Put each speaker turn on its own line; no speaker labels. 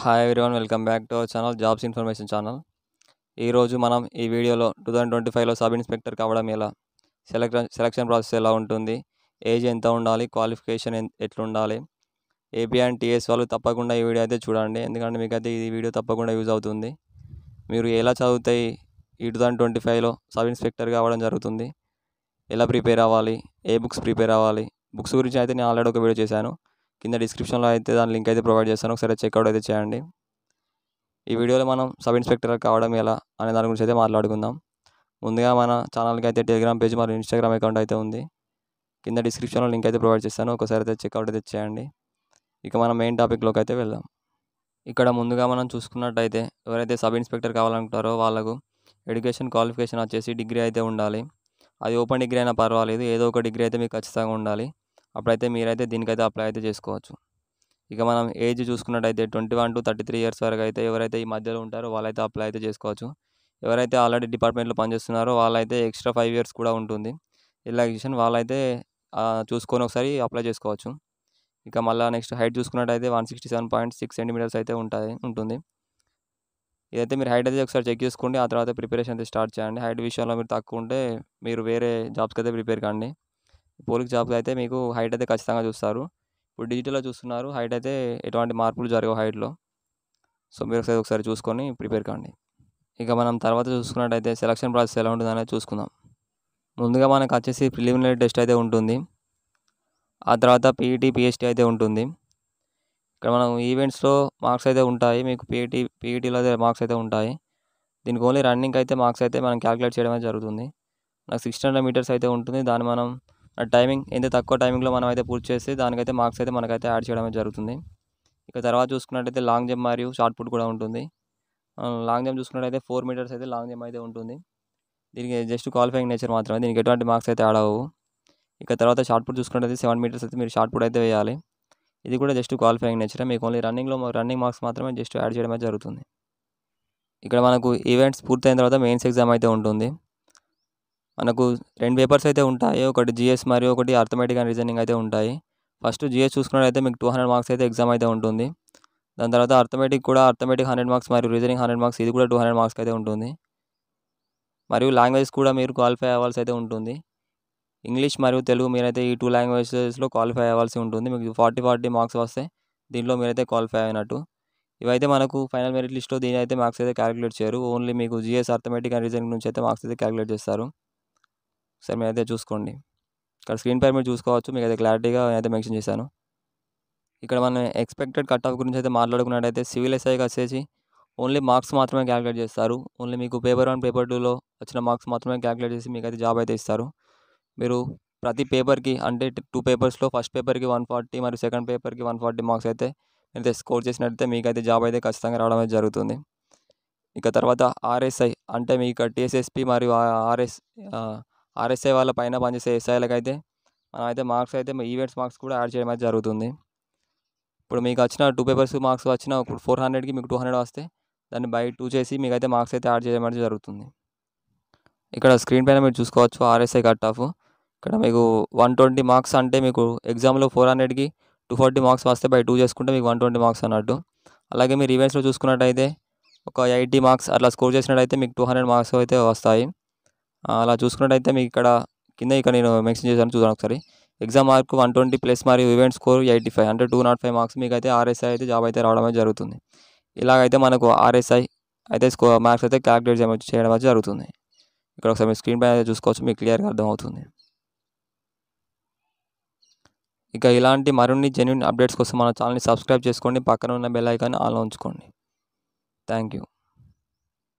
Hi everyone, welcome back to our channel jobs information channel. ఈరోజు మనం ఈ వీడియోలో 2025లో సబ్ ఇన్స్పెక్టర్ కావడం ఎలా, సెలక్షన్ ప్రాసెస్ ఎలా ఉంటుంది, ఏజ్ ఎంత ఉండాలి, క్వాలిఫికేషన్ ఎట్లుండాలి, ఏపీ అండ్ టీఎస్ వాళ్ళు తప్పకుండా ఈ వీడియో అయితే చూడండి. ఎందుకంటే మీకు అయితే ఈ వీడియో తప్పకుండా యూజ్ అవుతుంది. మీరు ఎలా చదివితే ఈ 2025లో సబ్ ఇన్స్పెక్టర్ కావడం జరుగుతుంది, ఎలా ప్రిపేర్ అవ్వాలి, ఏ బుక్స్ ప్రిపేర్ అవ్వాలి, బుక్స్ గురించి అయితే నేను ఆల్రెడీ ఒక వీడియో చేశాను. కింద డిస్క్రిప్షన్లో అయితే దాని లింక్ అయితే ప్రొవైడ్ చేస్తాను, ఒకసారి చెక్అవుట్ అయితే చేయండి. ఈ వీడియోలో మనం సబ్ ఇన్స్పెక్టర్ కావడం ఎలా అనే దాని గురించి అయితే మాట్లాడుకుందాం. ముందుగా మన ఛానల్కి అయితే టెలిగ్రామ్ పేజ్ మరియు ఇన్స్టాగ్రామ్ అకౌంట్ అయితే ఉంది. కింద డిస్క్రిప్షన్లో లింక్ అయితే ప్రొవైడ్ చేస్తాను, ఒకసారి అయితే చెక్అవుట్ అయితే చేయండి. ఇక మనం మెయిన్ టాపిక్లోకి అయితే వెళ్దాం. ఇక్కడ ముందుగా మనం చూసుకున్నట్టయితే ఎవరైతే సబ్ ఇన్స్పెక్టర్ కావాలనుకుంటారో వాళ్ళకు ఎడ్యుకేషన్ క్వాలిఫికేషన్ వచ్చేసి డిగ్రీ అయితే ఉండాలి. అది ఓపెన్ డిగ్రీ అయినా పర్వాలేదు, ఏదో ఒక డిగ్రీ అయితే మీకు ఖచ్చితంగా ఉండాలి. అప్పుడైతే మీరైతే దీనికైతే అప్లై అయితే చేసుకోవచ్చు. ఇక మనం ఏజ్ చూసుకున్నట్టయితే 21 to 33 ఇయర్స్ వరకు అయితే ఎవరైతే ఈ మధ్యలో ఉంటారో వాళ్ళైతే అప్లై అయితే చేసుకోవచ్చు. ఎవరైతే ఆల్రెడీ డిపార్ట్మెంట్లో పనిచేస్తున్నారో వాళ్ళైతే ఎక్స్ట్రా 5 ఇయర్స్ కూడా ఉంటుంది రిలాక్సేషన్, వాళ్ళైతే చూసుకొని ఒకసారి అప్లై చేసుకోవచ్చు. ఇక మళ్ళీ నెక్స్ట్ హైట్ చూసుకున్నట్టయితే 167.6 సెంటీమీటర్స్ అయితే ఉంటుంది. ఇదైతే మీరు హైట్ అయితే ఒకసారి చెక్ చేసుకోండి, ఆ తర్వాత ప్రిపరేషన్ అయితే స్టార్ట్ చేయండి. హైట్ విషయంలో మీరు తక్కువ ఉంటే మీరు వేరే జాబ్స్కి అయితే ప్రిపేర్ కాండి. పోలీస్ జాబ్స్ అయితే మీకు హైట్ అయితే ఖచ్చితంగా చూస్తారు. ఇప్పుడు డిజిటల్లో చూస్తున్నారు, హైట్ అయితే ఎటువంటి మార్పులు జరగవు హైట్లో. సో మీరు ఒకసారి చూసుకొని ప్రిపేర్ కాండి. ఇక మనం తర్వాత చూసుకున్నట్టయితే సెలక్షన్ ప్రాసెస్ ఎలా ఉంటుంది అనేది చూసుకుందాం. ముందుగా మనకు వచ్చేసి ప్రిలిమినరీ టెస్ట్ అయితే ఉంటుంది, ఆ తర్వాత పీఈటీ పిఎస్టీ అయితే ఉంటుంది. ఇక్కడ మనం ఈవెంట్స్లో మార్క్స్ అయితే ఉంటాయి, మీకు పీఈటీలో అయితే మార్క్స్ అయితే ఉంటాయి. దీనికి ఓన్లీ రన్నింగ్ అయితే మార్క్స్ అయితే మనం క్యాలిక్యులేట్ చేయడమే జరుగుతుంది. నాకు 600 మీటర్స్ అయితే ఉంటుంది, దాన్ని మనం టైమింగ్ ఎంత తక్కువ టైమింగ్లో మనం అయితే పూర్తి చేసి దానికైతే మార్క్స్ అయితే మనకైతే యాడ్ చేయడమే జరుగుతుంది. ఇక తర్వాత చూసుకున్నట్టయితే లాంగ్ జంప్ మరియు షార్ట్ పుట్ కూడా ఉంటుంది. లాంగ్ జంప్ చూసుకున్నట్టయితే 4 మీటర్స్ అయితే లాంగ్ జంప్ అయితే ఉంటుంది. దీనికి జస్ట్ క్వాలిఫైయింగ్ నేచర్ మాత్రమే, దీనికి ఎటువంటి మార్క్స్ అయితే యాడ్ అవ్వవు. ఇక తర్వాత షార్ట్ పుట్ చూసుకున్నట్టయితే 7 మీటర్స్ అయితే మీరు షార్ట్ పుట్ అయితే వేయాలి. ఇది కూడా జస్ట్ క్వాలిఫైయింగ్ నేచరే, మీకు ఓన్లీ రన్నింగ్ మార్క్స్ మాత్రమే జస్ట్ యాడ్ చేయడమే జరుగుతుంది. ఇక్కడ మనకు ఈవెంట్స్ పూర్తయిన తర్వాత మెయిన్స్ ఎగ్జామ్ అయితే ఉంటుంది. మనకు 2 పేపర్స్ అయితే ఉంటాయి, ఒకటి జిఎస్ మరియు ఒకటి అర్థమెటిక్ అండ్ రీజనింగ్ అయితే ఉంటాయి. ఫస్ట్ జిఎస్ చూసుకున్నట్టయితే మీకు 200 మార్క్స్ అయితే ఎగ్జామ్ అయితే ఉంటుంది. దాని తర్వాత అర్థమెటిక్ 100 మార్క్స్ మరియు రీజనింగ్ 100 మార్క్స్, ఇది కూడా 200 మార్క్స్ అయితే ఉంటుంది. మరియు లాంగ్వేజెస్ కూడా మీరు క్వాలిఫై అవ్వాల్సి అయితే ఉంటుంది. ఇంగ్లీష్ మరియు తెలుగు మీరైతే ఈ 2 లాంగ్వేజెస్లో క్వాలిఫై అవ్వాల్సి ఉంటుంది. మీకు 40 మార్క్స్ వస్తే దీంట్లో మీరైతే క్వాలిఫై అయినట్టు. ఇవైతే మనకు ఫైనల్ మెరిట్ లిస్ట్లో దీని అయితే మార్క్స్ అయితే క్యాలిక్యులేట్ చేయరు, ఓన్లీ మీకు జిఎస్ అర్థమెటిక్ అండ్ రీజనింగ్ నుంచి అయితే మార్క్స్ అయితే క్యాలిక్యులేట్ చేస్తారు. సరే మీరైతే చూసుకోండి, ఇక్కడ స్క్రీన్ పై మీరు చూసుకోవచ్చు, మీకు అయితే క్లారిటీగా అయితే మెన్షన్ చేశాను. ఇక్కడ మనం ఎక్స్పెక్టెడ్ కట్ ఆఫ్ గురించి అయితే మాట్లాడుకున్నట్టయితే సివిల్ ఎస్ఐకి వచ్చేసి ఓన్లీ మార్క్స్ మాత్రమే క్యాలిక్యులేట్ చేస్తారు. ఓన్లీ మీకు పేపర్ 1 పేపర్ 2లో వచ్చిన మార్క్స్ మాత్రమే క్యాలిక్యులేట్ చేసి మీకు అయితే జాబ్ అయితే ఇస్తారు. మీరు ప్రతి పేపర్కి అంటే 2 పేపర్స్లో ఫస్ట్ పేపర్కి 140 మరియు సెకండ్ పేపర్కి 140 మార్క్స్ అయితే మీరు స్కోర్ చేసినట్టయితే మీకు అయితే జాబ్ అయితే ఖచ్చితంగా రావడం అయితే జరుగుతుంది. ఇక తర్వాత ఆర్ఎస్ఐ అంటే మీకు టీఎస్ఎస్పి మరియు ఆర్ఎస్ఐ వాళ్ళ పైన పనిచేసే ఎస్ఐలకు అయితే మనం అయితే మార్క్స్ అయితే ఈవెంట్స్ మార్క్స్ కూడా యాడ్ చేయడం అయితే జరుగుతుంది. ఇప్పుడు మీకు వచ్చిన 2 పేపర్స్ మార్క్స్ వచ్చిన 400కి మీకు 200 వస్తే దాన్ని బై 2 చేసి మీకు అయితే మార్క్స్ అయితే యాడ్ చేయడం అయితే జరుగుతుంది. ఇక్కడ స్క్రీన్ పైన మీరు చూసుకోవచ్చు ఆర్ఎస్ఐ కట్ ఆఫ్. ఇక్కడ మీకు 120 మార్క్స్ అంటే మీకు ఎగ్జామ్లో 400కి 240 మార్క్స్ వస్తే బై 2 చేసుకుంటే మీకు 120 మార్క్స్ అన్నట్టు. అలాగే మీరు ఈవెంట్స్లో చూసుకున్నట్టయితే ఒక 80 మార్క్స్ అట్లా స్కోర్ చేసినట్టయితే మీకు 200 మార్క్స్ అయితే వస్తాయి. అలా చూసుకున్నట్టయితే మీకు ఇక్కడ నేను మెన్షన్ చేశాను చూడండి ఒకసారి. ఎగ్జామ్ మార్క్ 120 ప్లస్ మరియు ఈవెంట్ స్కోర్ 85 అంటే 205 మార్క్స్ మీకు అయితే ఆర్ఎస్ఐ అయితే జాబ్ అయితే రావడం అయితే జరుగుతుంది. ఇలాగైతే మనకు ఆర్ఎస్ఐ అయితే మార్క్స్ అయితే క్యాలిక్యులేట్ చేయడం అయితే జరుగుతుంది. ఇక్కడ ఒకసారి మీ స్క్రీన్ పైన చూసుకోవచ్చు, మీకు క్లియర్గా అర్థమవుతుంది. ఇక ఇలాంటి మరిన్ని జెన్యూన్ అప్డేట్స్ కోసం మన ఛానల్ని సబ్స్క్రైబ్ చేసుకోండి, పక్కన ఉన్న బెల్ ఐకాన్ ఆన్లో ఉంచుకోండి. Thank you.